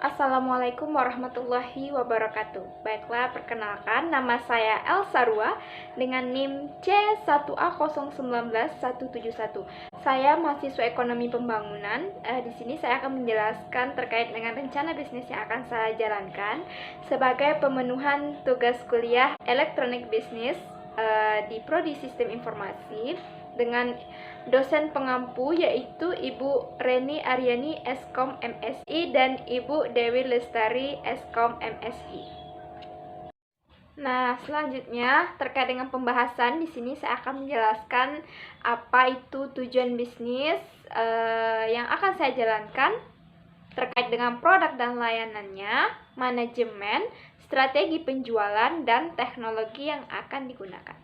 Assalamualaikum warahmatullahi wabarakatuh. Baiklah, perkenalkan, nama saya Elsa Rua dengan NIM C1A019171. Saya mahasiswa Ekonomi Pembangunan. Di sini saya akan menjelaskan terkait dengan rencana bisnis yang akan saya jalankan sebagai pemenuhan tugas kuliah Elektronik Bisnis di Prodi Sistem Informasi dengan dosen pengampu yaitu Ibu Reni Aryani Eskom MSI dan Ibu Dewi Lestari Eskom MSI. Nah, selanjutnya terkait dengan pembahasan di sini saya akan menjelaskan apa itu tujuan bisnis yang akan saya jalankan terkait dengan produk dan layanannya, manajemen, strategi penjualan dan teknologi yang akan digunakan.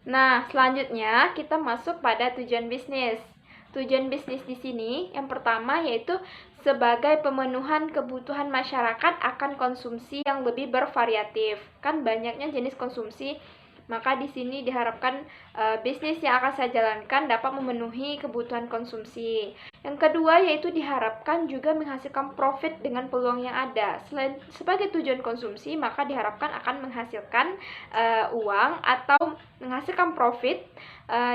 Nah, selanjutnya kita masuk pada tujuan bisnis. Tujuan bisnis di sini yang pertama yaitu sebagai pemenuhan kebutuhan masyarakat akan konsumsi yang lebih bervariatif. Kan banyaknya jenis konsumsi, maka di sini diharapkan bisnis yang akan saya jalankan dapat memenuhi kebutuhan konsumsi. Yang kedua yaitu diharapkan juga menghasilkan profit dengan peluang yang ada. Selain sebagai tujuan konsumsi, maka diharapkan akan menghasilkan uang atau menghasilkan profit,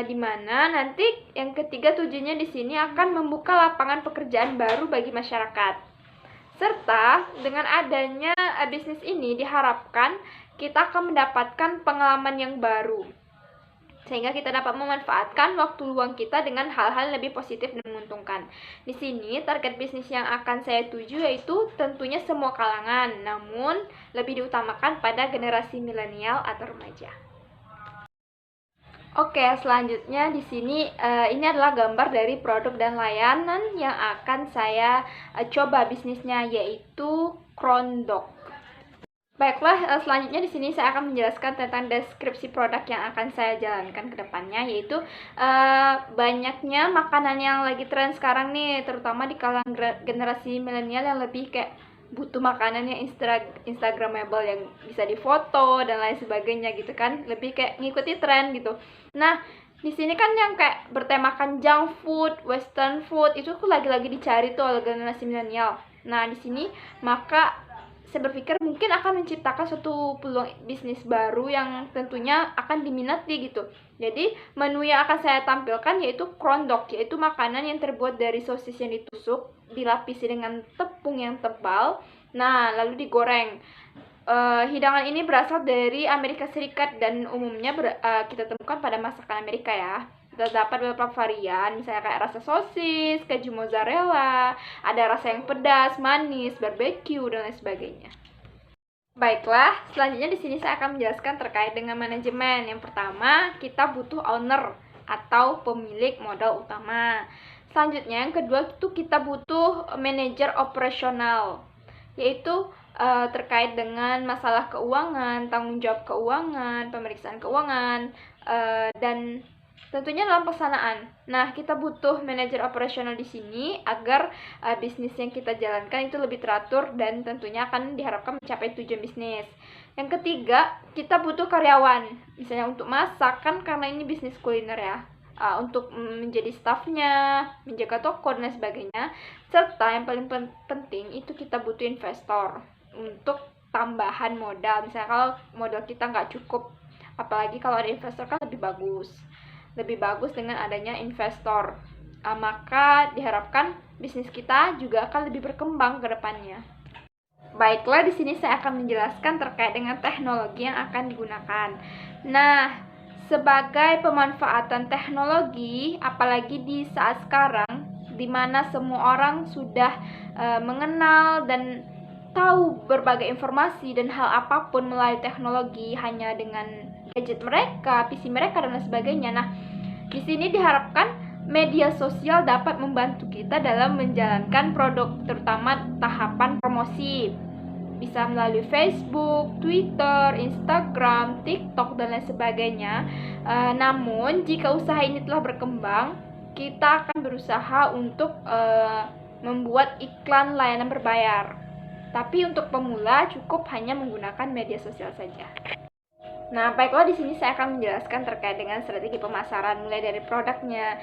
di mana nanti yang ketiga tujuannya di sini akan membuka lapangan pekerjaan baru bagi masyarakat. Serta dengan adanya bisnis ini diharapkan kita akan mendapatkan pengalaman yang baru, sehingga kita dapat memanfaatkan waktu luang kita dengan hal-hal lebih positif dan menguntungkan. Di sini target bisnis yang akan saya tuju yaitu tentunya semua kalangan, namun lebih diutamakan pada generasi milenial atau remaja. Oke, selanjutnya di sini ini adalah gambar dari produk dan layanan yang akan saya coba bisnisnya, yaitu Krondok. Baiklah, selanjutnya di sini saya akan menjelaskan tentang deskripsi produk yang akan saya jalankan ke depannya, yaitu banyaknya makanan yang lagi tren sekarang nih, terutama di kalangan generasi milenial yang lebih kayak butuh makanan yang instagramable, yang bisa difoto dan lain sebagainya gitu kan, lebih kayak ngikuti tren gitu. Nah, di sini kan yang kayak bertemakan junk food, western food itu tuh lagi-lagi dicari tuh oleh generasi milenial. Nah, di sini maka saya berpikir mungkin akan menciptakan suatu peluang bisnis baru yang tentunya akan diminati gitu. Jadi menu yang akan saya tampilkan yaitu Krondok, yaitu makanan yang terbuat dari sosis yang ditusuk, dilapisi dengan tepung yang tebal, nah lalu digoreng. Hidangan ini berasal dari Amerika Serikat dan umumnya kita temukan pada masakan Amerika ya. Terdapat beberapa varian, misalnya kayak rasa sosis, keju mozzarella, ada rasa yang pedas, manis, barbecue, dan lain sebagainya. Baiklah, selanjutnya di sini saya akan menjelaskan terkait dengan manajemen. Yang pertama, kita butuh owner atau pemilik modal utama. Selanjutnya, yang kedua itu kita butuh manajer operasional, yaitu terkait dengan masalah keuangan, tanggung jawab keuangan, pemeriksaan keuangan, dan tentunya dalam pelaksanaan. Nah, kita butuh manajer operasional di sini agar bisnis yang kita jalankan itu lebih teratur dan tentunya akan diharapkan mencapai tujuan bisnis. Yang ketiga, kita butuh karyawan, misalnya untuk masak, kan karena ini bisnis kuliner ya, untuk menjadi stafnya, menjaga toko dan lain sebagainya. Serta yang paling penting itu kita butuh investor untuk tambahan modal. Misalnya kalau modal kita nggak cukup, apalagi kalau ada investor kan lebih bagus dengan adanya investor. Maka diharapkan bisnis kita juga akan lebih berkembang ke depannya. Baiklah, di sini saya akan menjelaskan terkait dengan teknologi yang akan digunakan. Nah, sebagai pemanfaatan teknologi, apalagi di saat sekarang, di mana semua orang sudah mengenal dan tahu berbagai informasi dan hal apapun melalui teknologi hanya dengan gadget mereka, PC mereka dan lain sebagainya. Nah, di sini diharapkan media sosial dapat membantu kita dalam menjalankan produk, terutama tahapan promosi. Bisa melalui Facebook, Twitter, Instagram, TikTok dan lain sebagainya. Namun jika usaha ini telah berkembang, kita akan berusaha untuk membuat iklan layanan berbayar. Tapi untuk pemula cukup hanya menggunakan media sosial saja. Nah, baiklah, di sini saya akan menjelaskan terkait dengan strategi pemasaran mulai dari produknya.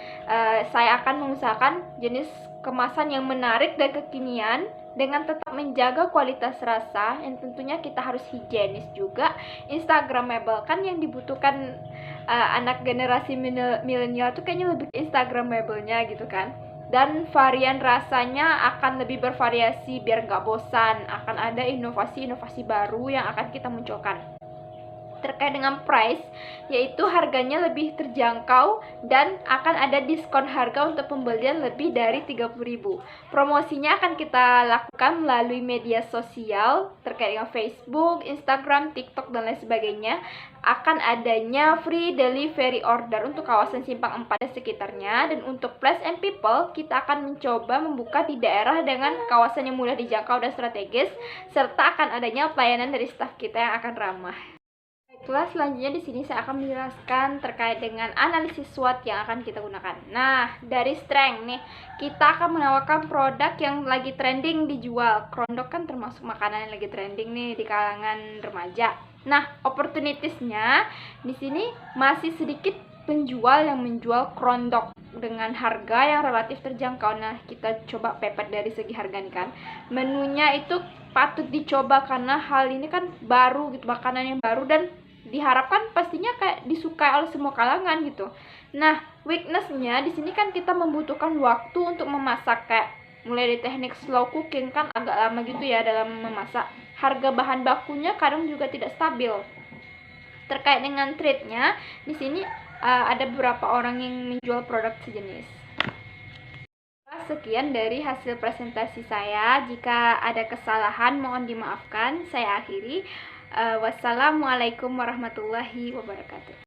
Saya akan mengusahakan jenis kemasan yang menarik dan kekinian dengan tetap menjaga kualitas rasa yang tentunya kita harus higienis juga, instagramable. Kan yang dibutuhkan anak generasi milenial tuh kayaknya lebih ke instagramable-nya gitu kan. Dan varian rasanya akan lebih bervariasi biar nggak bosan. Akan ada inovasi-inovasi baru yang akan kita munculkan. Terkait dengan price, yaitu harganya lebih terjangkau dan akan ada diskon harga untuk pembelian lebih dari 30.000. Promosinya akan kita lakukan melalui media sosial terkait dengan Facebook, Instagram, TikTok, dan lain sebagainya. Akan adanya free delivery order untuk kawasan Simpang 4 dan sekitarnya. Dan untuk Place and People, kita akan mencoba membuka di daerah dengan kawasan yang mudah dijangkau dan strategis, serta akan adanya pelayanan dari staf kita yang akan ramah. Baiklah, selanjutnya di sini saya akan menjelaskan terkait dengan analisis SWOT yang akan kita gunakan. Nah, dari strength nih, kita akan menawarkan produk yang lagi trending dijual. Krondok kan termasuk makanan yang lagi trending nih di kalangan remaja. Nah, opportunitiesnya di sini masih sedikit penjual yang menjual krondok dengan harga yang relatif terjangkau. Nah, kita coba pepet dari segi harga nih kan. Menunya itu patut dicoba karena hal ini kan baru gitu, makanan yang baru dan diharapkan pastinya kayak disukai oleh semua kalangan gitu. Nah, weaknessnya di sini kan kita membutuhkan waktu untuk memasak, kayak mulai dari teknik slow cooking kan agak lama gitu ya dalam memasak. Harga bahan bakunya kadang juga tidak stabil. Terkait dengan trade-nya, di sini ada beberapa orang yang menjual produk sejenis. Sekian dari hasil presentasi saya. Jika ada kesalahan mohon dimaafkan. Saya akhiri. Wassalamualaikum warahmatullahi wabarakatuh.